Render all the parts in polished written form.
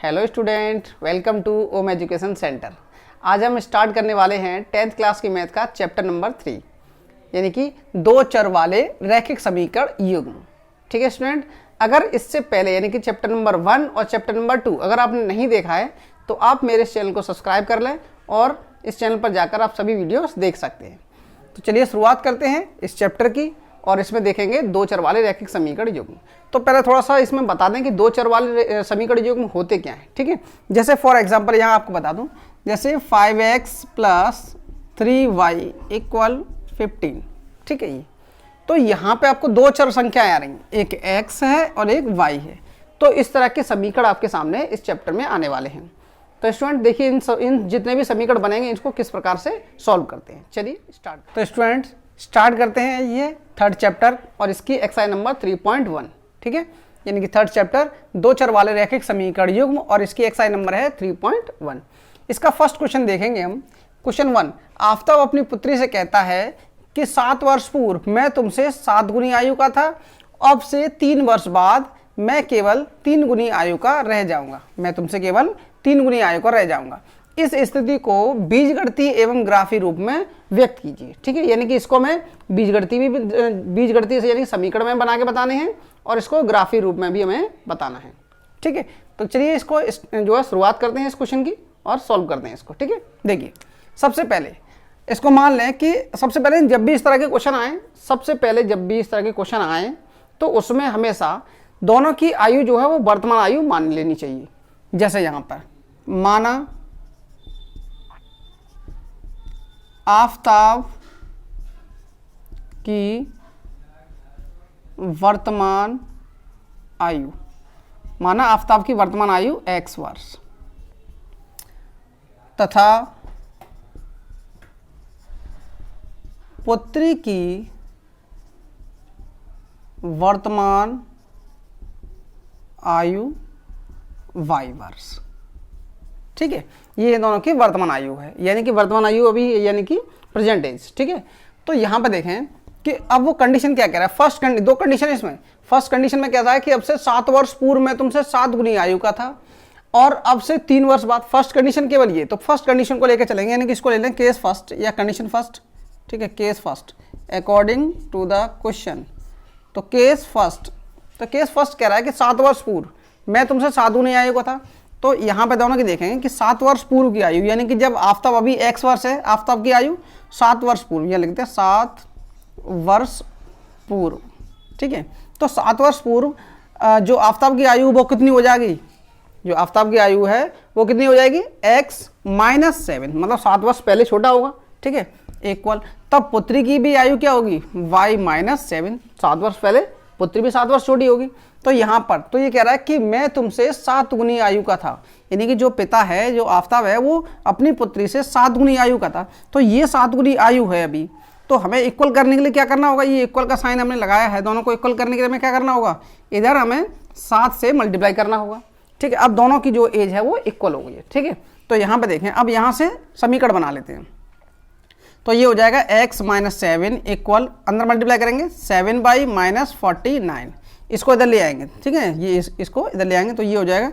Hello student, welcome to Om education centre. आज हम start करने वाले हैं 10th क्लास की मैथ का चैप्टर नंबर 3, यानी कि दो चर वाले रैखिक समीकरण युग्म। ठीक है स्टूडेंट, अगर इससे पहले यानी कि चैप्टर नंबर 1 और चैप्टर नंबर 2 अगर आपने नहीं देखा है तो आप मेरे इस चैनल को सब्सक्राइब कर लें और इस चैनल पर जाकर आप सभी वीडियोस देख सकते हैं। तो चलिए शुरुआत करते हैं इस चैप्टर की और इसमें देखेंगे दो चर वाले रैखिक समीकरण युग्म। तो पहले थोड़ा सा इसमें बता दें कि दो चर वाले समीकरण युग्म होते क्या हैं। ठीक है, जैसे फॉर एग्जांपल यहाँ आपको बता दूं, जैसे 5x + 3y = 15। ठीक है, ये तो यहाँ पे आपको दो चर संख्याएं आ रही हैं, एक x है और एक y है। तो इस तरह के समीकरण आपके सामने इस चैप्टर में आने वाले हैं। तो स्टूडेंट देखिए इन जितने भी समीकरण बनेंगे इसको किस प्रकार से सॉल्व करते हैं। चलिए स्टार्ट। तो स्टूडेंट स्टार्ट करते हैं ये थर्ड चैप्टर और इसकी एक्सरसाइज नंबर 3.1। ठीक है, यानी कि थर्ड चैप्टर दो चर वाले रैखिक समीकरण युग्म और इसकी एक्सरसाइज नंबर है 3.1। इसका फर्स्ट क्वेश्चन देखेंगे हम। क्वेश्चन 1, आफताब अपनी पुत्री से कहता है कि 7 वर्ष पूर्व मैं तुमसे 7 गुनी आयु का था, अब से 3 वर्ष बाद मैं केवल 3 गुनी आयु का रह जाऊंगा। मैं तुमसे केवल 3 गुनी आयु का रह जाऊंगा। इस स्थिति को बीजगणितीय एवं ग्राफी रूप में व्यक्त कीजिए। ठीक है, यानी कि इसको हमें बीजगणितीय से यानी समीकरण में बना के बताने हैं और इसको ग्राफी रूप में भी हमें बताना है। ठीक है, तो चलिए इसको जो है शुरुआत करते हैं इस क्वेश्चन की और सॉल्व करते हैं इसको। ठीक है, देखिए सबसे पहले इसको मान लें कि सबसे पहले जब भी इस तरह के क्वेश्चन आए तो उसमें हमेशा दोनों की आयु जो है वो वर्तमान आयु मान लेनी चाहिए। जैसे यहाँ पर माना आफताब की वर्तमान आयु, माना आफताब की वर्तमान आयु x वर्ष तथा पुत्री की वर्तमान आयु y वर्ष। ठीक है, ये दोनों की वर्तमान आयु है, यानी कि वर्तमान आयु अभी यानी कि प्रेजेंट एज। ठीक है, तो यहाँ पे देखें कि अब वो कंडीशन क्या कह रहा है। फर्स्ट दो कंडीशन है इसमें। फर्स्ट कंडीशन में कहता है कि अब से 7 वर्ष पूर्व में तुमसे 7 गुनी आयु का था और अब से 3 वर्ष बाद। फर्स्ट कंडीशन केवल ये, तो फर्स्ट कंडीशन को लेकर चलेंगे, यानी कि इसको ले लें केस फर्स्ट या कंडीशन फर्स्ट। ठीक है, case first according to the question. तो केस फर्स्ट कह रहा है कि 7 वर्ष पूर्व मैं तुमसे 7 गुनी आयु का था। तो यहाँ पे दोनों की देखेंगे कि 7 वर्ष पूर्व की आयु, यानी कि जब आफताब अभी x वर्ष है, आफताब की आयु 7 वर्ष पूर्व, यह लिखते हैं 7 वर्ष पूर्व। ठीक है, तो 7 वर्ष पूर्व जो आफताब की आयु वो कितनी हो जाएगी, जो आफताब की आयु है वो कितनी हो जाएगी x - 7, मतलब 7 वर्ष पहले छोटा होगा। ठीक है, इक्वल तब पुत्री की भी आयु क्या होगी y - 7, 7 वर्ष पहले पुत्री भी 7 वर्ष छोटी होगी। तो यहाँ पर तो ये कह रहा है कि मैं तुमसे 7 गुनी आयु का था, यानी कि जो पिता है, जो आफताब है, वो अपनी पुत्री से 7 गुनी आयु का था। तो ये 7 गुनी आयु है अभी, तो हमें इक्वल करने के लिए क्या करना होगा, ये इक्वल का साइन हमने लगाया है, दोनों को इक्वल करने के लिए हमें क्या करना होगा, इधर हमें 7 से मल्टीप्लाई करना होगा। ठीक है, अब दोनों की जो एज है वो इक्वल हो गई है। ठीक है, तो यहाँ पर देखें, अब यहाँ से समीकरण बना लेते हैं। तो ये हो जाएगा x - 7 इक्वल, अंदर मल्टीप्लाई करेंगे 7/- 49, इसको इधर ले आएंगे। ठीक है, ये इसको इधर ले आएंगे तो ये हो जाएगा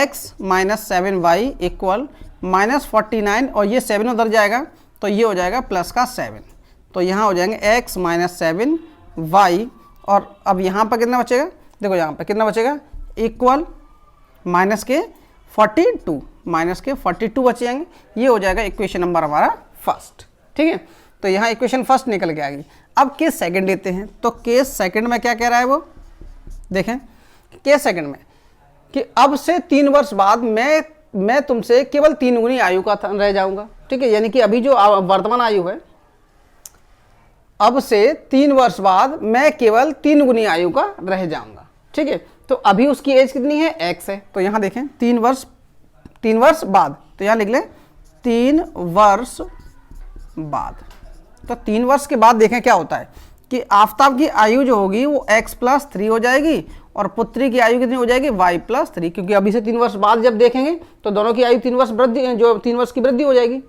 x - 7y इक्वल -49 और ये 7 उधर जाएगा तो ये हो जाएगा प्लस का 7। तो यहाँ हो जाएंगे x - 7y और अब यहाँ पर कितना बचेगा, देखो यहाँ पर कितना बचेगा, इक्वल माइनस के 42 बच जाएंगे। ये हो जाएगा इक्वेशन नंबर हमारा फर्स्ट। ठीक है, तो यहाँ इक्वेशन फर्स्ट निकल के आ गई। अब केस सेकंड लेते हैं। तो केस सेकंड में क्या कह रहा है वो देखें, केस सेकंड में कि अब से 3 वर्ष बाद मैं तुमसे केवल 3 गुनी आयु का रह जाऊंगा। ठीक है, यानी कि अभी जो वर्तमान आयु है, अब से 3 वर्ष बाद मैं केवल 3 गुनी आयु का रह जाऊंगा। ठीक है, तो अभी उसकी एज कितनी है, x है। तो यहाँ देखें 3 वर्ष बाद, तो यहाँ लिख लें 3 वर्ष बाद। तो 3 वर्ष के बाद देखें क्या होता है कि आफताब की आयु जो होगी वो x + 3 हो जाएगी और पुत्री की आयु कितनी हो जाएगी y + 3, क्योंकि अभी से 3 वर्ष बाद जब देखेंगे तो दोनों की आयु 3 वर्ष की वृद्धि हो जाएगी।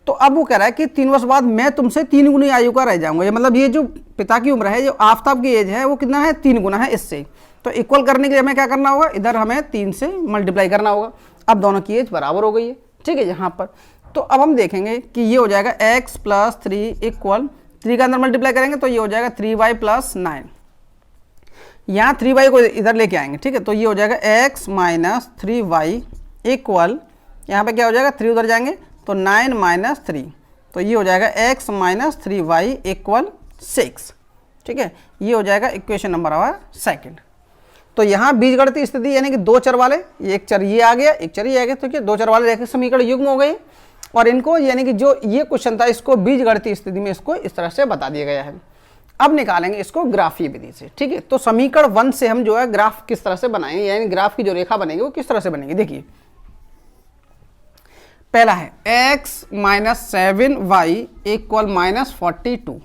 तो अब वो कह रहा है कि 3 वर्ष बाद मैं तुमसे 3 गुनी आयु का रह जाऊंगा। ये मतलब ये जो पिता की उम्र है, जो आफताब की एज है वो कितना है, 3 गुना है इससे। तो इक्वल करने के लिए हमें क्या करना होगा, इधर हमें 3 से मल्टीप्लाई करना होगा। अब दोनों की एज बराबर हो गई है, ठीक है यहाँ पर। तो अब हम देखेंगे कि ये हो जाएगा x + 3 इक्वल 3 का अंदर मल्टीप्लाई करेंगे तो ये हो जाएगा 3y + 9। यहाँ 3y को इधर लेके आएंगे, ठीक है, तो ये हो जाएगा x - 3y इक्वल, यहाँ पे क्या हो जाएगा 3 उधर जाएंगे तो 9 - 3, तो ये हो जाएगा x - 3y इक्वल 6, ठीक है। ये हो जाएगा इक्वेशन नंबर हमारा सेकंड। तो यहाँ बीजगणितीय स्थिति यानी कि दो चर वाले, एक चर ये आ गया, एक चर ये आ गया, तो क्या दो चर वाले रैखिक समीकरण युग्म हो गए। और इनको यानी कि जो ये क्वेश्चन था इसको बीजगणितीय स्थिति में इसको इस तरह से बता दिया गया है। अब निकालेंगे इसको ग्राफीय विधि से, ठीक है। तो समीकरण 1 से हम जो है ग्राफ किस तरह से बनाएंगे, यानी ग्राफ की जो रेखा बनेगी वो किस तरह से बनेगी। देखिए पहला है x - 7y इक्वल -42,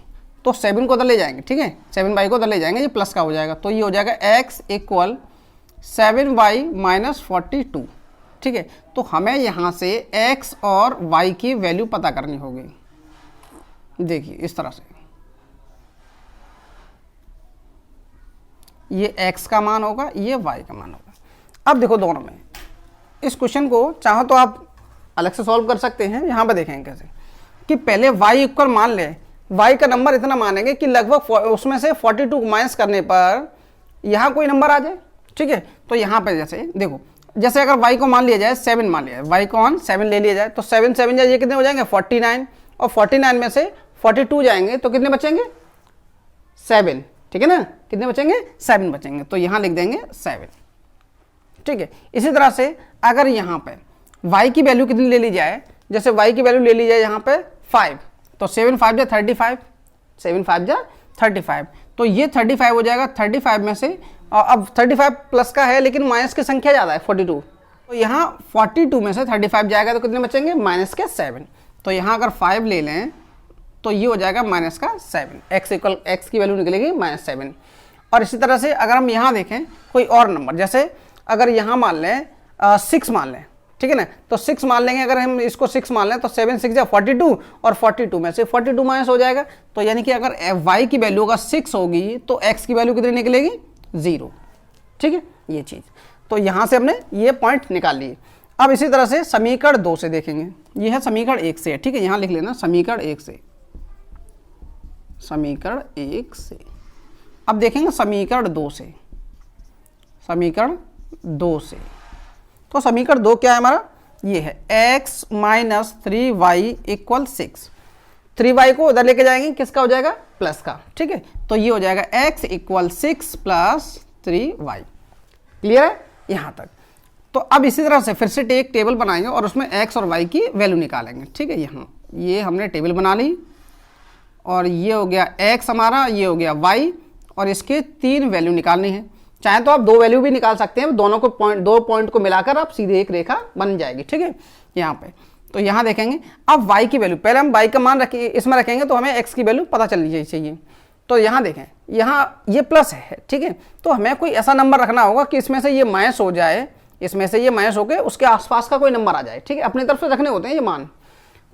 तो 7 को उधर ले जाएंगे, ठीक है, 7y को उधर ले जाएंगे, ये प्लस का हो जाएगा, तो ये हो जाएगा x इक्वल 7y - 42, ठीक है। तो हमें यहाँ से x और y की वैल्यू पता करनी होगी। देखिए इस तरह से ये x का मान होगा, ये y का मान होगा। अब देखो दोनों में इस क्वेश्चन को चाहो तो आप अलग से सॉल्व कर सकते हैं। यहाँ पर देखेंगे कैसे कि पहले y इक्वल मान ले, y का नंबर इतना मानेंगे कि लगभग उसमें से 42 को माइनस करने पर यहाँ कोई नंबर आ जाए, ठीक है। तो यहाँ पे जैसे देखो, जैसे अगर y को मान लिया जाए 7 मान लिया जाए, y को मान 7 ले लिया जाए तो 7 7 ये कितने हो जाएंगे 49, और 49 में से 42 जाएंगे तो कितने बचेंगे 7, ठीक है ना, कितने बचेंगे 7 बचेंगे, तो यहाँ लिख देंगे 7, ठीक है। इसी तरह से अगर यहाँ पे y की वैल्यू कितनी ले ली जाए, जैसे y की वैल्यू ले ली जाए यहाँ पे 5, तो 7 5 जा 35, 7 5 जा 35, तो ये 35 हो जाएगा। 35 में से अब 35 प्लस का है लेकिन माइनस की संख्या ज़्यादा है 42, तो यहाँ 42 में से 35 जाएगा तो कितने बचेंगे माइनस के 7, तो यहाँ अगर 5 ले लें तो ये हो जाएगा माइनस का 7, x इक्वल x की वैल्यू निकलेगी -7। और इसी तरह से अगर हम यहाँ देखें कोई और नंबर, जैसे अगर यहाँ मान लें 6 मान लें, ठीक है ना, तो 6 मान लेंगे, अगर हम इसको 6 मान लें तो 7 6 या 42, और 42 में से 42 माइनस हो जाएगा, तो यानी कि अगर y की वैल्यू अगर 6 होगी तो x की वैल्यू कितनी निकलेगी 0, ठीक है, ये चीज़। तो यहाँ से हमने ये पॉइंट निकाल लिए। अब इसी तरह से समीकरण 2 से देखेंगे, ये है समीकरण 1 से, ठीक है, यहाँ लिख लेना समीकरण 1 से, समीकरण 1 से। अब देखेंगे समीकरण 2 से, समीकरण 2 से, तो समीकरण 2 क्या है हमारा, ये है x - 3y इक्वल 6, 3y को उधर लेके जाएंगे, किसका हो जाएगा प्लस का, ठीक है, तो ये हो जाएगा x इक्वल 6 + 3y। क्लियर है यहाँ तक। तो अब इसी तरह से फिर से एक टेबल बनाएंगे और उसमें x और y की वैल्यू निकालेंगे, ठीक है। यहाँ ये हमने टेबल बना ली, और ये हो गया x हमारा, ये हो गया y, और इसके 3 वैल्यू निकालनी है। चाहे तो आप 2 वैल्यू भी निकाल सकते हैं, दोनों को दो पॉइंट को मिलाकर आप सीधे एक रेखा बन जाएगी, ठीक है। यहाँ पे तो यहाँ देखेंगे अब y की वैल्यू, पहले हम y का मान रखेंगे, इसमें रखेंगे तो हमें x की वैल्यू पता चलनी चाहिए। तो यहाँ देखें, यहाँ ये प्लस है, ठीक है, तो हमें कोई ऐसा नंबर रखना होगा कि इसमें से ये माइनस हो जाए, इसमें से ये माइनस होकर उसके आसपास का कोई नंबर आ जाए, ठीक है, अपनी तरफ से रखने होते हैं ये मान।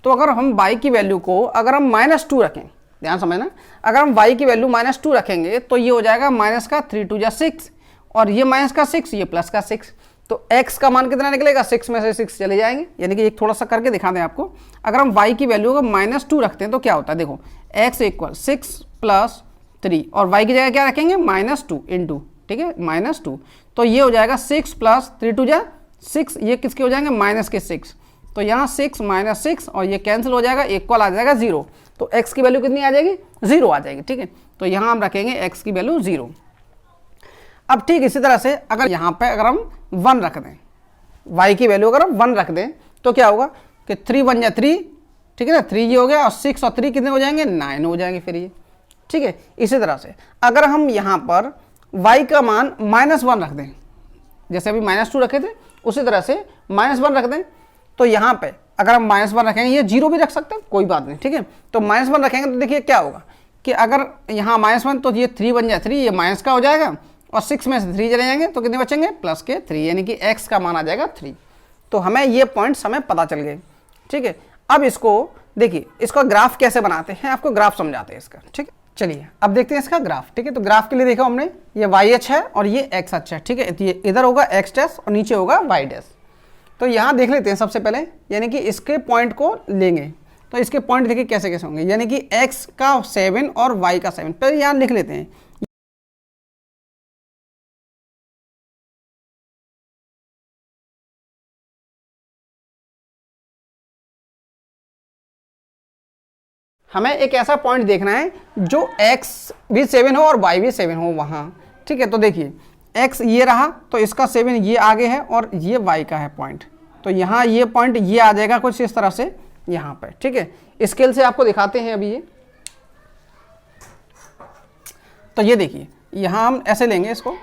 तो अगर हम y की वैल्यू को अगर हम -2 रखें, ध्यान समझना, अगर हम y की वैल्यू -2 रखेंगे तो ये हो जाएगा माइनस का 3 2 जा 6, और ये माइनस का 6, ये प्लस का 6, तो x का मान कितना निकलेगा 6 में से 6 चले जाएंगे। यानी कि एक थोड़ा सा करके दिखा दें आपको, अगर हम y की वैल्यू को -2 रखते हैं तो क्या होता है, देखो x इक्वल 6 + 3, और y की जगह क्या रखेंगे -2 इंटू, ठीक है, -2, तो ये हो जाएगा 6 + 3 2 जा 6, ये किसके हो जाएंगे माइनस के 6, तो यहाँ 6 - 6 और ये कैंसिल हो जाएगा, इक्वल आ जाएगा 0, तो x की वैल्यू कितनी आ जाएगी 0 आ जाएगी, ठीक है। तो यहाँ हम रखेंगे x की वैल्यू 0। अब ठीक इसी तरह से अगर यहाँ पे अगर हम 1 रख दें, y की वैल्यू अगर हम 1 रख दें तो क्या होगा कि 3 1 जा 3, ठीक है ना, 3 ये हो गया, और 6 और 3 कितने हो जाएंगे 9 हो जाएंगे फिर ये, ठीक है। इसी तरह से अगर हम यहाँ पर y का मान -1 रख दें, जैसे अभी -2 रखे थे उसी तरह से -1 रख दें, तो यहाँ पे अगर हम -1 रखेंगे, ये 0 भी रख सकते हैं कोई बात नहीं, ठीक है, तो -1 रखेंगे तो देखिए क्या होगा कि अगर यहाँ -1 तो ये 3 1 जा 3, ये माइनस का हो जाएगा, और 6 में से 3 चले जाएंगे तो कितने बचेंगे प्लस के 3, यानी कि x का मान आ जाएगा 3। तो हमें ये पॉइंट्स हमें पता चल गए, ठीक है। अब इसको देखिए, इसका ग्राफ कैसे बनाते हैं, आपको ग्राफ समझाते हैं इसका, ठीक है। चलिए अब देखते हैं इसका ग्राफ। ठीक है, तो ग्राफ के लिए देखा हमने, ये वाई अक्ष है और ये एक्स अक्ष है। ठीक है, तो ये इधर होगा एक्स डैश और नीचे होगा वाई डैश। तो यहाँ देख लेते हैं सबसे पहले, यानी कि इसके पॉइंट को लेंगे। तो इसके पॉइंट देखिए कैसे कैसे होंगे, यानी कि x का 7 और y का 7। पहले यहाँ लिख लेते हैं। हमें एक ऐसा पॉइंट देखना है जो x भी 7 हो और y भी 7 हो वहाँ। ठीक है, तो देखिए x ये रहा, तो इसका 7 ये आगे है और ये y का है पॉइंट। तो यहाँ ये पॉइंट ये आ जाएगा कुछ इस तरह से यहाँ पे। ठीक है, स्केल से आपको दिखाते हैं अभी ये। तो ये देखिए यहाँ हम ऐसे लेंगे इसको,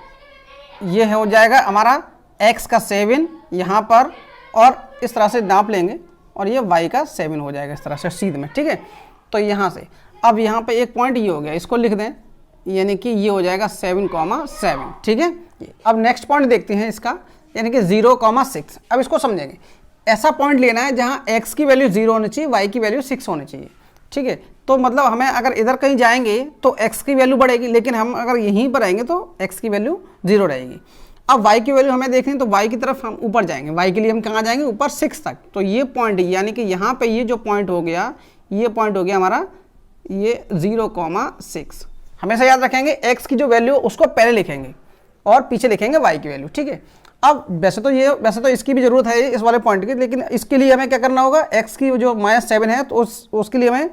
ये हो जाएगा हमारा x का 7 यहाँ पर, और इस तरह से नाप लेंगे और ये y का 7 हो जाएगा इस तरह से सीध में। ठीक है, तो यहाँ से अब यहाँ पे एक पॉइंट ये हो गया, इसको लिख दें, यानी कि ये हो जाएगा 7,7। ठीक है, अब नेक्स्ट पॉइंट देखते हैं इसका, यानी कि 0,6। अब इसको समझेंगे, ऐसा पॉइंट लेना है जहाँ x की वैल्यू 0 होनी चाहिए, y की वैल्यू 6 होनी चाहिए। ठीक है, तो मतलब हमें अगर इधर कहीं जाएंगे तो x की वैल्यू बढ़ेगी, लेकिन हम अगर यहीं पर आएंगे तो x की वैल्यू 0 रहेगी। अब y की वैल्यू हमें देखनी है, तो y की तरफ हम ऊपर जाएंगे। y के लिए हम कहाँ जाएंगे, ऊपर 6 तक। तो ये पॉइंट, यानी कि यहाँ पे ये जो पॉइंट हो गया, ये पॉइंट हो गया हमारा ये 0,6। हमेशा याद रखेंगे x की जो वैल्यू उसको पहले लिखेंगे और पीछे लिखेंगे y की वैल्यू। ठीक है, अब वैसे तो इसकी भी जरूरत है इस वाले पॉइंट की, लेकिन इसके लिए हमें क्या करना होगा, x की जो -7 है तो उसके लिए हमें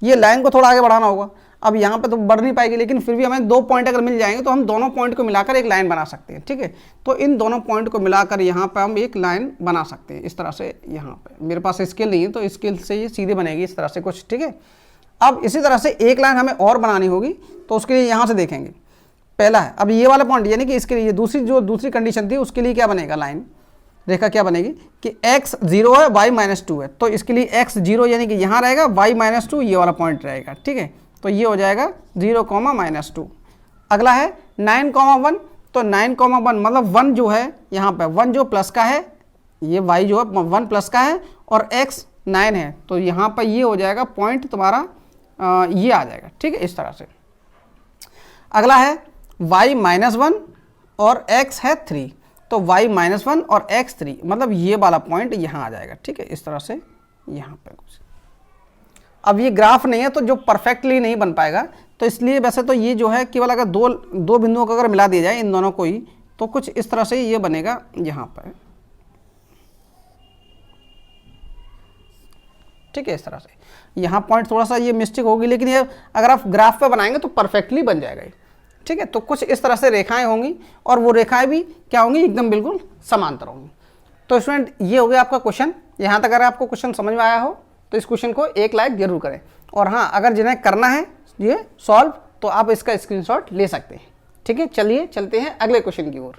ये लाइन को थोड़ा आगे बढ़ाना होगा। अब यहाँ पे तो बढ़ नहीं पाएगी, लेकिन फिर भी हमें 2 पॉइंट अगर मिल जाएंगे तो हम दोनों पॉइंट को मिलाकर एक लाइन बना सकते हैं। ठीक है, तो इन दोनों पॉइंट को मिलाकर यहाँ पे हम एक लाइन बना सकते हैं इस तरह से। यहाँ पे मेरे पास स्केल नहीं है तो स्केल से ये सीधे बनेगी इस तरह से कुछ। ठीक है, अब इसी तरह से एक लाइन हमें और बनानी होगी, तो उसके लिए यहाँ से देखेंगे। पहला है अब ये वाला पॉइंट, यानी कि इसके लिए दूसरी कंडीशन थी, उसके लिए क्या बनेगा, लाइन रेखा क्या बनेगी कि x 0 है, y -2 है। तो इसके लिए x 0 यानी कि यहाँ रहेगा, y -2 ये वाला पॉइंट रहेगा। ठीक है, तो ये हो जाएगा 0,-2। अगला है 9,1। तो 9,1 मतलब 1 जो है यहाँ पे, 1 जो प्लस का है, ये y जो है 1 प्लस का है और x 9 है। तो यहाँ पर ये हो जाएगा पॉइंट तुम्हारा ये आ जाएगा। ठीक है, इस तरह से। अगला है y -1 और x है 3। तो y -1 और x 3 मतलब ये वाला पॉइंट यहाँ आ जाएगा। ठीक है, इस तरह से यहाँ पे कुछ। अब ये ग्राफ नहीं है तो जो परफेक्टली नहीं बन पाएगा, तो इसलिए वैसे तो ये जो है केवल अगर दो बिंदुओं को अगर मिला दिया जाए इन दोनों को ही, तो कुछ इस तरह से ये बनेगा यहाँ पर। ठीक है, इस तरह से यहाँ पॉइंट थोड़ा सा ये मिस्टेक होगी, लेकिन ये अगर आप ग्राफ पे बनाएंगे तो परफेक्टली बन जाएगा। ठीक है, तो कुछ इस तरह से रेखाएं होंगी और वो रेखाएं भी क्या होंगी, एकदम बिल्कुल समांतर होंगी। तो स्टूडेंट ये हो गया आपका क्वेश्चन। यहाँ तक अगर आपको क्वेश्चन समझ में आया हो तो इस क्वेश्चन को 1 लाइक जरूर करें, और हाँ अगर जिन्हें करना है ये सॉल्व तो आप इसका स्क्रीनशॉट ले सकते हैं। ठीक है, चलिए चलते हैं अगले क्वेश्चन की ओर।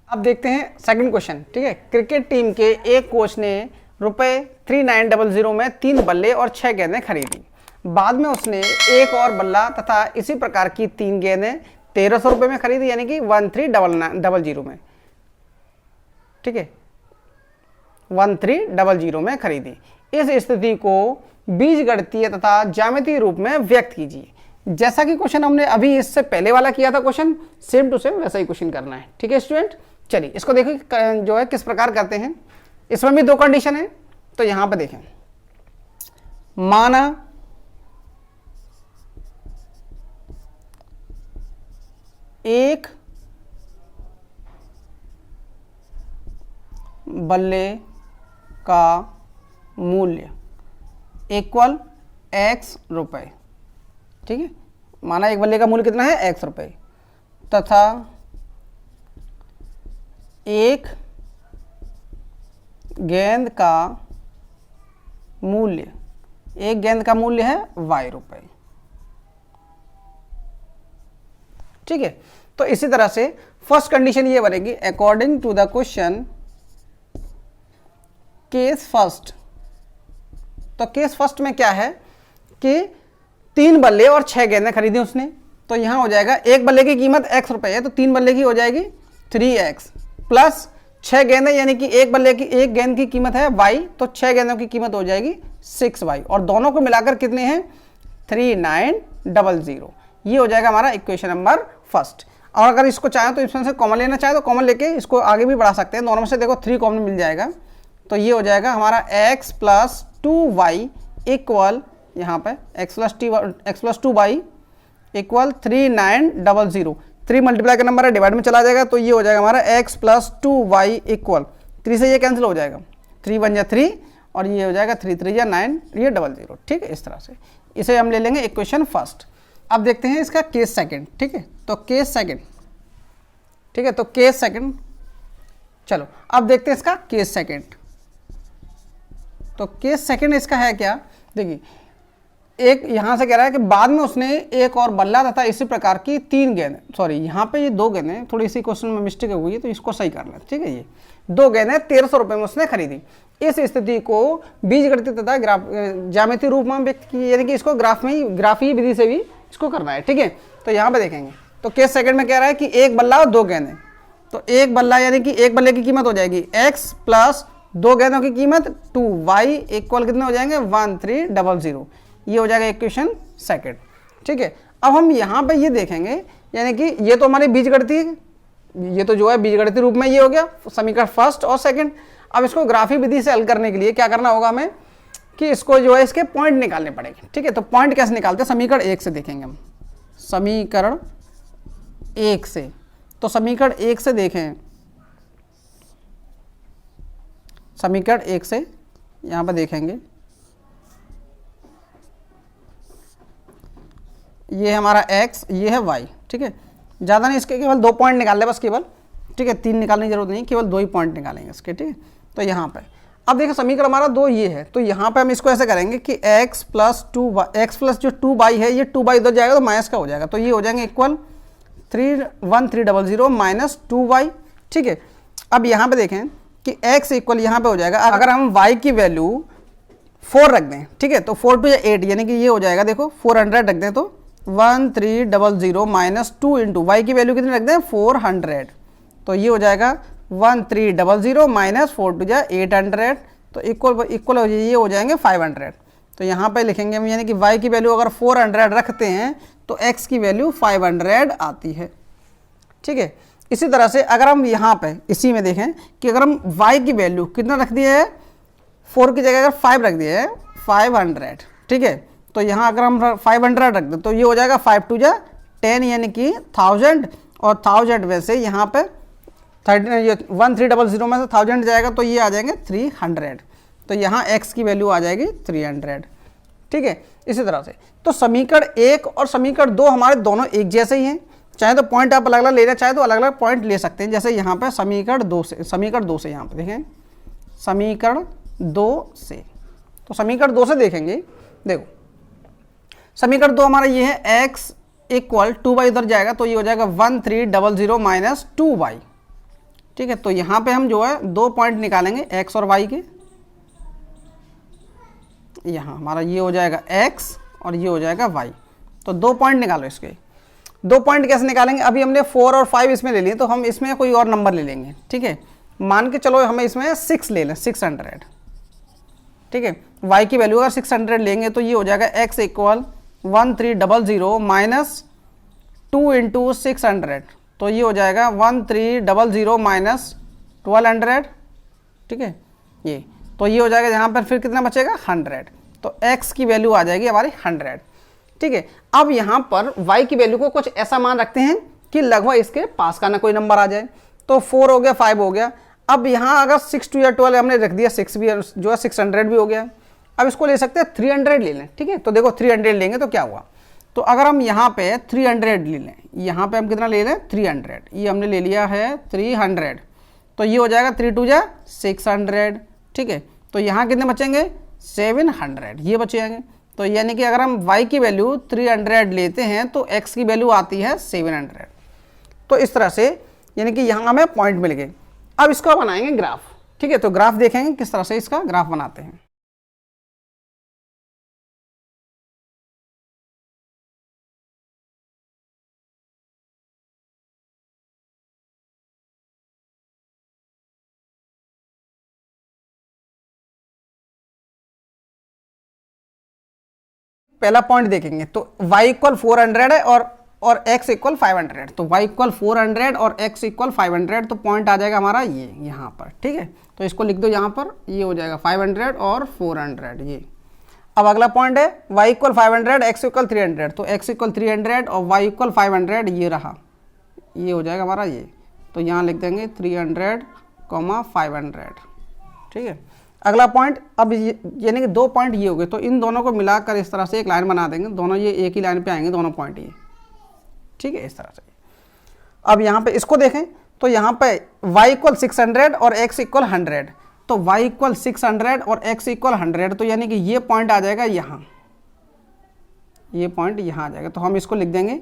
अब देखते हैं सेकंड क्वेश्चन। ठीक है, क्रिकेट टीम के एक कोच ने ₹3900 में 3 बल्ले और 6 गेंदें खरीदी। बाद में उसने एक और बल्ला तथा इसी प्रकार की 3 गेंदें ₹1300 में खरीदी, यानी कि 1300 में। ठीक है, 1300 में खरीदी। इस स्थिति को बीजगणितीय तथा ज्यामितीय रूप में व्यक्त कीजिए। जैसा कि क्वेश्चन हमने अभी इससे पहले वाला किया था क्वेश्चन, सेम टू सेम वैसा ही क्वेश्चन करना है। ठीक है स्टूडेंट, चलिए इसको देखो जो है किस प्रकार करते हैं। इसमें भी 2 कंडीशन है, तो यहां पर देखें, माना एक बल्ले का मूल्य इक्वल x रुपए। ठीक है, माना एक बल्ले का मूल्य कितना है, x रुपए, तथा एक गेंद का मूल्य है y रुपए। ठीक है, तो इसी तरह से फर्स्ट कंडीशन ये बनेगी, according to the question case first. तो केस फर्स्ट में क्या है कि 3 बल्ले और 6 गेंदें खरीदी उसने। तो यहां हो जाएगा एक बल्ले की कीमत x रुपए है, तो 3 बल्ले की हो जाएगी 3x प्लस 6 गेंदें, यानी कि एक गेंद की कीमत है y, तो 6 गेंदों की कीमत हो जाएगी 6y, और दोनों को मिलाकर कितने हैं 3900। ये हो जाएगा हमारा इक्वेशन नंबर फर्स्ट। और अगर इसको चाहे तो इसमें से कॉमन लेना चाहे तो कॉमन लेके इसको आगे भी बढ़ा सकते हैं, दोनों में से देखो 3 कॉमन मिल जाएगा, तो ये हो जाएगा हमारा x प्लस 2y इक्वल, यहाँ पे x plus 2y equal 3900। 3 multiply का नंबर है, डिवाइड में चला जाएगा, तो ये हो जाएगा हमारा x प्लस 2y इक्वल 3 से ये कैंसिल हो जाएगा, 3 1 जा 3 और ये हो जाएगा 3 3 जा 9, ये 00। ठीक है, इस तरह से इसे हम ले लेंगे इक्वेशन फर्स्ट। अब देखते हैं इसका केस सेकंड। ठीक है, तो केस सेकंड, ठीक है, तो केस सेकंड, चलो अब देखते हैं इसका केस सेकंड। तो केस सेकंड इसका है क्या, देखिए एक यहाँ से कह रहा है कि बाद में उसने एक और बल्ला तथा इसी प्रकार की 3 गेंदें, सॉरी यहाँ पे ये 2 गेंदें, थोड़ी सी क्वेश्चन में मिस्टेक हुई है तो इसको सही करना। ठीक है, ये 2 गेंदें 1300 रुपये में उसने खरीदी। इस स्थिति को बीजगणितीय तथा ज्यामितीय रूप में व्यक्त की, यानी कि इसको ग्राफीय विधि से भी इसको करना है। ठीक है, तो यहाँ पे देखेंगे तो केस सेकंड में कह रहा है कि एक बल्ला और 2 गेंदें, तो एक बल्ला यानी कि एक बल्ले की कीमत हो जाएगी x प्लस 2 गेंदों की कीमत 2y इक्वल कितने हो जाएंगे 1300। ये हो जाएगा इक्वेशन सेकंड। ठीक है, अब हम यहाँ पे ये देखेंगे, यानी कि ये तो हमारे बीजगणितीय, ये तो जो है बीजगणितीय रूप में ये हो गया समीकरण फर्स्ट और सेकंड। अब इसको ग्राफी विधि से हल करने के लिए क्या करना होगा हमें कि इसको जो है इसके पॉइंट निकालने पड़ेंगे। ठीक है, तो पॉइंट कैसे निकालते हैं, समीकरण 1 से देखेंगे हम, समीकरण 1 से। तो समीकरण 1 से देखें, समीकरण 1 से यहाँ पर देखेंगे, ये हमारा x, ये है y। ठीक है, ज़्यादा नहीं, इसके केवल 2 पॉइंट निकाल ले बस केवल। ठीक है, 3 निकालने की जरूरत नहीं, केवल 2 ही पॉइंट निकालेंगे इसके। ठीक है, तो यहाँ पे अब देखिए समीकरण हमारा 2 ये है, तो यहाँ पे हम इसको ऐसे करेंगे कि x plus 2y, x plus जो 2y है ये 2y उधर जाएगा तो माइनस का हो जाएगा, तो ये हो जाएंगे इक्वल 1300 माइनस 2y। ठीक है, अब यहाँ पे देखें कि x इक्वल यहाँ पे हो जाएगा, अगर हम y की वैल्यू 4 रख दें, ठीक है, तो 4 2 8, यानी कि ये हो जाएगा, देखो 400 रख दें तो 1300 माइनस 2 इंटू वाई की वैल्यू कितनी रख दें 400, तो ये हो जाएगा 1300 माइनस 4 टू जा 800, तो इक्वल ये हो जाएंगे 500। तो यहाँ पे लिखेंगे हम, यानी कि y की वैल्यू अगर 400 रखते हैं तो x की वैल्यू 500 आती है। ठीक है, इसी तरह से अगर हम यहाँ पे इसी में देखें कि अगर हम y की वैल्यू कितना रख दिए है, 4 की जगह अगर 5 रख दिए है 500। ठीक है, तो यहाँ अगर हम 500 रख दें तो ये हो जाएगा 5 टू जा 10, यानी कि 1000, और 1000 वैसे यहाँ पे 1300 में से 1000 जाएगा तो ये आ जाएंगे 300, तो यहाँ x की वैल्यू आ जाएगी 300। ठीक है, इसी तरह से तो समीकरण 1 और समीकरण 2 हमारे दोनों एक जैसे ही हैं, चाहे तो पॉइंट आप अलग अलग लेना चाहे तो अलग अलग पॉइंट ले सकते हैं। जैसे यहाँ पे समीकरण 2 से यहाँ पे देखें, समीकरण 2 से, तो समीकरण 2 से देखेंगे, देखो समीकरण 2 हमारा ये है x इक्वल 2y उधर जाएगा तो ये हो जाएगा 1300 माइनस 2y। ठीक है, तो यहाँ पे हम जो है 2 पॉइंट निकालेंगे x और y के, यहाँ हमारा ये हो जाएगा x और ये हो जाएगा y, तो 2 पॉइंट निकालो इसके। 2 पॉइंट कैसे निकालेंगे, अभी हमने 4 और 5 इसमें ले लिए तो हम इसमें कोई और नंबर ले लेंगे। ठीक है, मान के चलो हमें इसमें 6 ले लें, 600। ठीक है, y की वैल्यू अगर 600 लेंगे तो ये हो जाएगा x इक्वल 1300 माइनस 2 इंटू 600, तो ये हो जाएगा 1300 माइनस 1200। ठीक है, ये तो ये हो जाएगा, यहाँ पर फिर कितना बचेगा 100, तो x की वैल्यू आ जाएगी हमारी 100। ठीक है, अब यहाँ पर y की वैल्यू को कुछ ऐसा मान रखते हैं कि लगभग इसके पास का ना कोई नंबर आ जाए, तो 4 हो गया, 5 हो गया। अब यहाँ अगर 6 टू या 12 हमने रख दिया, 6 भी जो है 600 भी हो गया। अब इसको ले सकते हैं 300 ले लें। ठीक है, तो देखो 300 लेंगे तो क्या हुआ, तो अगर हम यहाँ पे 300 ले लें, यहाँ पे हम कितना ले लें 300, ये हमने ले लिया है 300, तो ये हो जाएगा 3 टू जा 600। ठीक है, तो यहाँ कितने बचेंगे 700, ये बचेंगे। तो यानी कि अगर हम y की वैल्यू 300 लेते हैं तो x की वैल्यू आती है 700। तो इस तरह से यानी कि यहाँ हमें पॉइंट मिल गए। अब इसको बनाएंगे ग्राफ। ठीक है, तो ग्राफ देखेंगे किस तरह से इसका ग्राफ बनाते हैं। पहला पॉइंट देखेंगे तो y इक्वल 400 है और x इक्वल 500, तो y इक्वल 400 और x इक्वल 500, तो पॉइंट आ जाएगा हमारा ये यहाँ पर, ठीक है। तो इसको लिख दो यहाँ पर, ये हो जाएगा 500 और 400 ये। अब अगला पॉइंट है y इक्वल 500 x इक्वल 300, तो x इक्वल 300 और y इक्वल 500 ये रहा, ये हो जाएगा हमारा ये। तो यहाँ लिख देंगे 300, 500, ठीक है। अगला पॉइंट, अब यानी कि 2 पॉइंट ये हो गए, तो इन दोनों को मिलाकर इस तरह से एक लाइन बना देंगे, दोनों ये एक ही लाइन पे आएंगे दोनों पॉइंट ये, ठीक है, इस तरह से। अब यहाँ पे इसको देखें तो यहाँ पे y इक्वल 600 और x इक्वल 100, तो y इक्वल 600 और x इक्वल 100, तो यानी कि ये पॉइंट आ जाएगा यहाँ, ये पॉइंट यहाँ आ जाएगा। तो हम इसको लिख देंगे,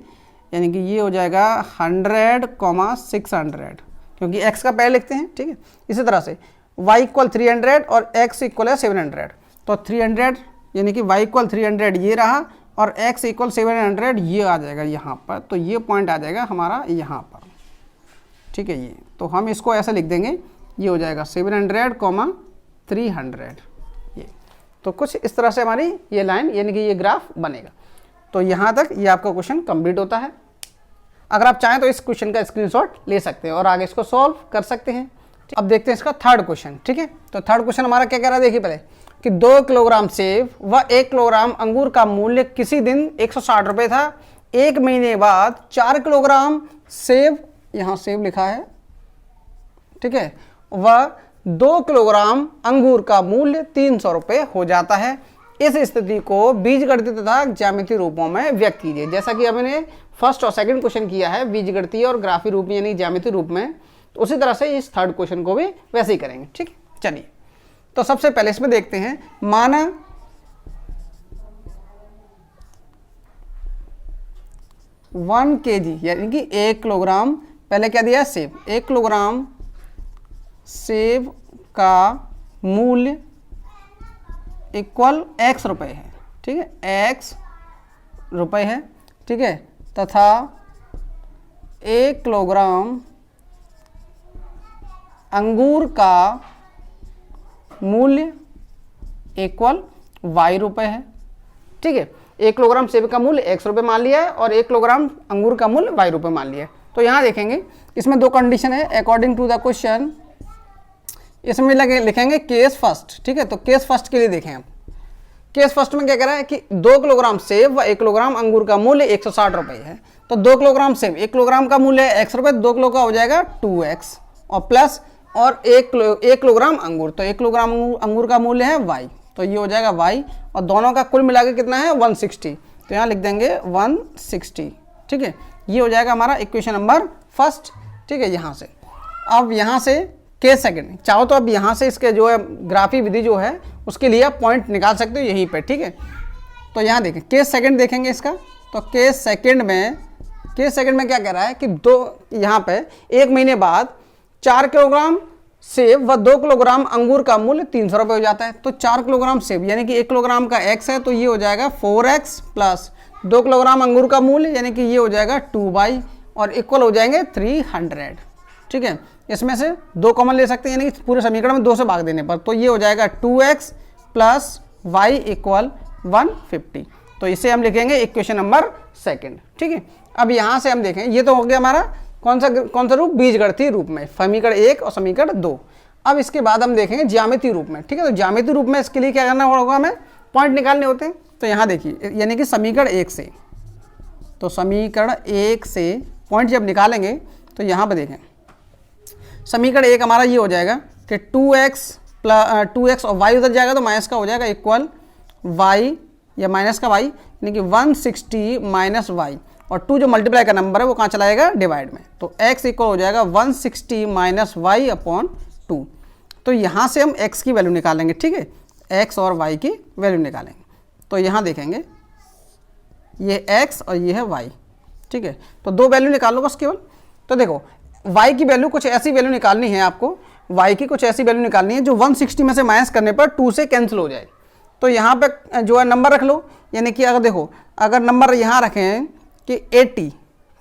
यानी कि ये हो जाएगा 100, 600, क्योंकि x का पहले लिखते हैं, ठीक है। इसी तरह से y इक्वल 300 और x इक्वल है 700, तो 300 यानी कि y इक्वल 300 ये रहा और x इक्वल 700 ये आ जाएगा यहाँ पर, तो ये पॉइंट आ जाएगा हमारा यहाँ पर, ठीक है। ये तो हम इसको ऐसे लिख देंगे, ये हो जाएगा 700, 300 ये। तो कुछ इस तरह से हमारी ये लाइन यानी कि ये ग्राफ बनेगा। तो यहाँ तक ये आपका क्वेश्चन कंप्लीट होता है। अगर आप चाहें तो इस क्वेश्चन का स्क्रीनशॉट ले सकते हैं और आगे इसको सॉल्व कर सकते हैं। अब देखते हैं इसका थर्ड क्वेश्चन, ठीक है। तो थर्ड क्वेश्चन हमारा क्या कह रहा है, देखिए पहले कि 2 किलोग्राम सेब व 1 किलोग्राम अंगूर का मूल्य किसी दिन 160 रुपये था, 1 महीने बाद 4 किलोग्राम सेब, यहाँ सेब लिखा है, ठीक है, व 2 किलोग्राम अंगूर का मूल्य 300 रुपये हो जाता है। इस स्थिति को बीजगणितीय तथा ज्यामितीय रूपों में व्यक्त कीजिए। जैसा कि हमने फर्स्ट और सेकंड क्वेश्चन किया है बीजगणितीय और ग्राफी रूप में यानी ज्यामितीय रूप में, तो उसी तरह से इस थर्ड क्वेश्चन को भी वैसे ही करेंगे, ठीक है। चलिए, तो सबसे पहले इसमें देखते हैं, माना 1 kg यानी कि 1 किलोग्राम, पहले क्या दिया है सेब, 1 किलोग्राम सेब का मूल्य इक्वल x रुपये है, ठीक है, x रुपये है, ठीक है, तथा 1 किलोग्राम अंगूर का मूल्य इक्वल y रुपये है, ठीक है। 1 किलोग्राम सेब का मूल्य x रुपये मान लिया है और 1 किलोग्राम अंगूर का मूल्य y रुपये मान लिया है। तो यहाँ देखेंगे इसमें 2 कंडीशन है अकॉर्डिंग टू द क्वेश्चन। इसमें लिखेंगे केस फर्स्ट, ठीक है। तो केस फर्स्ट के लिए देखें आप, केस फर्स्ट में क्या कह रहा है कि 2 किलोग्राम सेब व 1 किलोग्राम अंगूर का मूल्य 160 रुपये है। तो 2 किलोग्राम सेब, 1 किलोग्राम का मूल्य है x रुपये, 2 किलो का हो जाएगा 2x और प्लस और 1 किलोग्राम अंगूर, तो 1 किलोग्राम अंगूर का मूल्य है y, तो ये हो जाएगा y और दोनों का कुल मिलाकर कितना है 160, तो यहाँ लिख देंगे 160, ठीक है। ये हो जाएगा हमारा इक्वेशन नंबर फर्स्ट, ठीक है। यहाँ से अब यहाँ से केस सेकंड, चाहो तो अब यहाँ से इसके जो है ग्राफी विधि जो है उसके लिए आप पॉइंट निकाल सकते हो यहीं पे, ठीक है। तो यहाँ देखें केस सेकंड देखेंगे इसका, तो केस सेकंड में क्या कह रहा है कि यहाँ पे 1 महीने बाद 4 किलोग्राम सेब व 2 किलोग्राम अंगूर का मूल्य 300 रुपये हो जाता है। तो 4 किलोग्राम सेब यानी कि 1 किलोग्राम का x है, तो ये हो जाएगा 4x प्लस 2 किलोग्राम अंगूर का मूल्य यानी कि ये हो जाएगा 2y और इक्वल हो जाएंगे 300, ठीक है। इसमें से 2 कॉमन ले सकते हैं यानी कि पूरे समीकरण में 2 से भाग देने पर, तो ये हो जाएगा 2x प्लस y इक्वल 150। तो इसे हम लिखेंगे इक्वेशन नंबर सेकंड, ठीक है। अब यहाँ से हम देखें, ये तो हो गया हमारा कौन सा रूप, बीजगणितीय रूप में, समीकरण 1 और समीकरण 2। अब इसके बाद हम देखेंगे ज्यामितीय रूप में, ठीक है। तो ज्यामितीय रूप में इसके लिए क्या करना होगा, हमें पॉइंट निकालने होते हैं। तो यहाँ देखिए यानी कि समीकरण 1 से, तो समीकरण 1 से पॉइंट जब निकालेंगे तो यहाँ पर देखें समीकरण 1 हमारा ये हो जाएगा कि 2x और y उधर जाएगा तो माइनस का हो जाएगा इक्वल y या माइनस का y यानी कि 160 माइनस y और 2 जो मल्टीप्लाई का नंबर है वो कहाँ चला जाएगा डिवाइड में, तो x इक्वल हो जाएगा 160 माइनस y अपॉन 2। तो यहाँ से हम x की वैल्यू निकालेंगे, ठीक है, x और y की वैल्यू निकालेंगे। तो यहाँ देखेंगे ये x और ये है y, ठीक है। तो 2 वैल्यू निकाल लो बस केवल। तो देखो y की वैल्यू कुछ ऐसी वैल्यू निकालनी है आपको, y की कुछ ऐसी वैल्यू निकालनी है जो 160 में से माइनस करने पर 2 से कैंसिल हो जाए। तो यहाँ पे जो है नंबर रख लो, यानी कि अगर देखो अगर नंबर यहाँ रखें कि 80,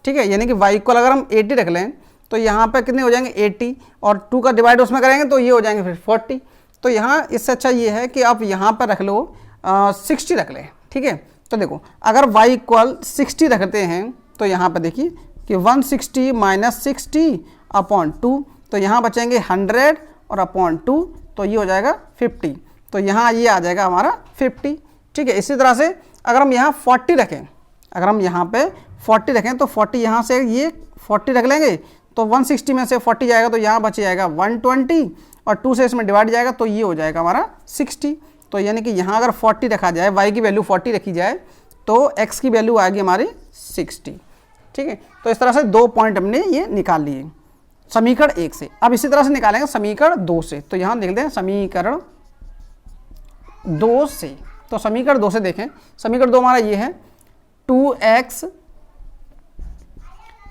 ठीक है, यानी कि y इक्वल अगर हम 80 रख लें तो यहाँ पे कितने हो जाएंगे 80 और 2 का डिवाइड उसमें करेंगे तो ये हो जाएंगे फिर 40। तो यहाँ इससे अच्छा ये है कि आप यहाँ पर रख लो 60 रख लें, ठीक है, तो देखो अगर y इक्वल 60 रखते हैं तो यहाँ पे देखिए कि 160 माइनस 60 अपॉन 2, तो यहाँ बचेंगे 100 और अपॉन 2, तो ये हो जाएगा 50। तो यहाँ ये आ जाएगा हमारा 50। ठीक है, इसी तरह से अगर हम यहाँ 40 रखें, अगर हम यहाँ पे 40 रखें तो 40 यहाँ से ये 40 रख लेंगे तो 160 में से 40 जाएगा तो यहाँ बच जाएगा 120 और 2 से इसमें डिवाइड जाएगा तो ये हो जाएगा हमारा 60। तो यानी कि यहाँ अगर 40 रखा जाए, y की वैल्यू 40 रखी जाए तो x की वैल्यू आएगी हमारी 60। ठीक है, तो इस तरह से 2 पॉइंट हमने ये निकाल लिए समीकरण 1 से। अब इसी तरह से निकालेंगे समीकरण 2 से। तो यहाँ लिखते हैं समीकरण 2 से। तो समीकरण 2 से देखें, समीकरण 2 हमारा ये है 2x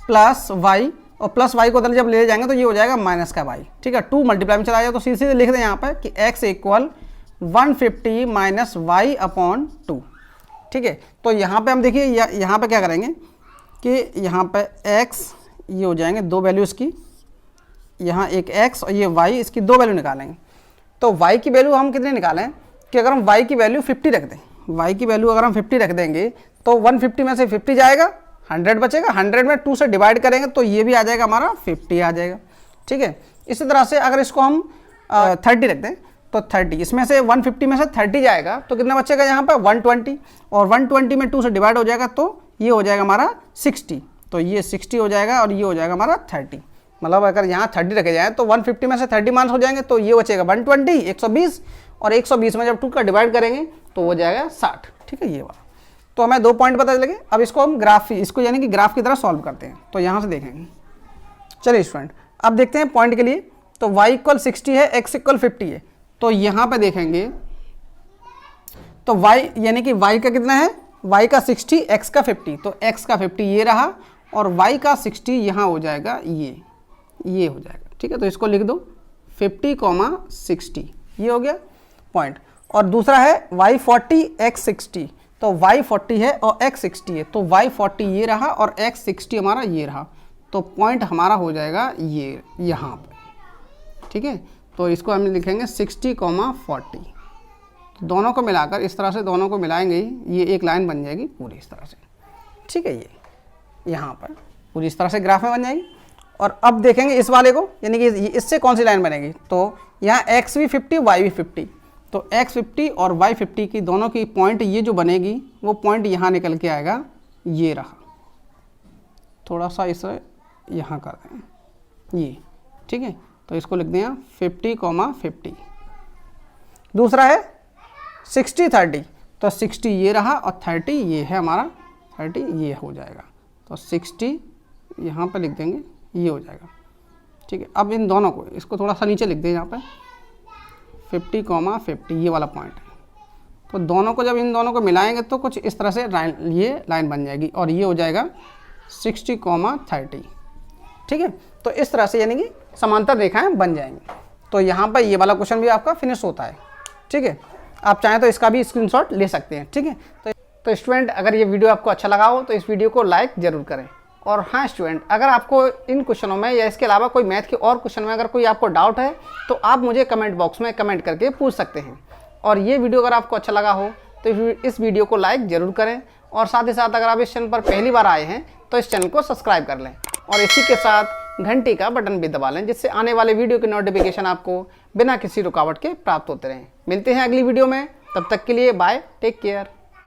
प्लस वाई, और प्लस वाई को उधर जब ले जाएंगे तो ये हो जाएगा माइनस का वाई। ठीक है, 2 मल्टीप्लाई में चला जाए तो सीधे लिख दें यहाँ पर कि x equal 150 minus Y upon 2। ठीक है, तो यहाँ पे हम देखिए यहाँ पे क्या करेंगे कि यहाँ पे x ये हो जाएंगे 2 वैल्यूज़ की, यहाँ एक x और ये y, इसकी 2 वैल्यू निकालेंगे। तो y की वैल्यू हम कितने निकालें कि अगर हम y की वैल्यू 50 रख दें, y की वैल्यू अगर हम 50 रख देंगे तो 150 में से 50 जाएगा, 100 बचेगा, 100 में 2 से डिवाइड करेंगे तो ये भी आ जाएगा हमारा 50 आ जाएगा। ठीक है, इसी तरह से अगर इसको हम 30 रख दें तो 30, इसमें से 150 में से 30 जाएगा तो कितना बचेगा यहाँ पर 120, और 120 में 2 से डिवाइड हो जाएगा तो ये हो जाएगा हमारा 60। तो ये 60 हो जाएगा और ये हो जाएगा हमारा 30। मतलब अगर यहाँ 30 रखे जाए तो 150 में से 30 माइनस हो जाएंगे तो ये बचेगा 120, 120, और 120 में जब 2 का डिवाइड करेंगे तो हो जाएगा 60। ठीक है, ये वाला। तो हमें 2 पॉइंट पता चलेंगे। अब इसको हम इसको यानी कि ग्राफ की तरह सॉल्व करते हैं। तो यहाँ से देखेंगे, चलिए स्टूडेंट अब देखते हैं पॉइंट के लिए। तो y इक्वल 60 है, x इक्वल 50 है। तो यहाँ पे देखेंगे तो y यानी कि y का कितना है, y का 60, x का 50, तो x का 50 ये रहा और y का 60 यहाँ हो जाएगा ये हो जाएगा। ठीक है, तो इसको लिख दो 50, 60 ये हो गया पॉइंट। और दूसरा है y 40 x 60, तो y 40 है और x 60 है, तो y 40 ये रहा और x 60 हमारा ये रहा, तो पॉइंट हमारा हो जाएगा ये यहाँ पर। ठीक है, तो इसको हम लिखेंगे 60, 40। तो दोनों को मिलाकर इस तरह से दोनों को मिलाएंगे ये एक लाइन बन जाएगी पूरी इस तरह से। ठीक है, ये यहाँ पर पूरी इस तरह से ग्राफ में बन जाएगी। और अब देखेंगे इस वाले को, यानी कि इससे कौन सी लाइन बनेगी। तो यहाँ x भी 50, y भी 50, तो x 50 और y 50 की दोनों की पॉइंट ये जो बनेगी वो पॉइंट यहाँ निकल के आएगा, ये रहा। थोड़ा सा इसे यहाँ कर दें ये। ठीक है, तो इसको लिख दें 50, 50। दूसरा है 60, 30, तो 60 ये रहा और 30 ये है हमारा, 30 ये हो जाएगा। तो 60 यहाँ पर लिख देंगे, ये हो जाएगा। ठीक है, अब इन दोनों को इसको थोड़ा सा नीचे लिख दें यहाँ पर 50, 50 ये वाला पॉइंट है। तो दोनों को जब इन दोनों को मिलाएंगे तो कुछ इस तरह से ये लाइन बन जाएगी और ये हो जाएगा 60, 30। ठीक है, तो इस तरह से यानी कि समांतर रेखाएं बन जाएंगी। तो यहाँ पर ये वाला क्वेश्चन भी आपका फिनिश होता है। ठीक है, आप चाहें तो इसका भी स्क्रीनशॉट ले सकते हैं। ठीक है, तो स्टूडेंट अगर ये वीडियो आपको अच्छा लगा हो तो इस वीडियो को लाइक ज़रूर करें। और हाँ स्टूडेंट, अगर आपको इन क्वेश्चनों में या इसके अलावा कोई मैथ के और क्वेश्चन में अगर कोई आपको डाउट है तो आप मुझे कमेंट बॉक्स में कमेंट करके पूछ सकते हैं। और ये वीडियो अगर आपको अच्छा लगा हो तो इस वीडियो को लाइक ज़रूर करें, और साथ ही साथ अगर आप इस चैनल पर पहली बार आए हैं तो इस चैनल को सब्सक्राइब कर लें और इसी के साथ घंटी का बटन भी दबा लें, जिससे आने वाले वीडियो की नोटिफिकेशन आपको बिना किसी रुकावट के प्राप्त होते रहें। मिलते हैं अगली वीडियो में, तब तक के लिए बाय, टेक केयर।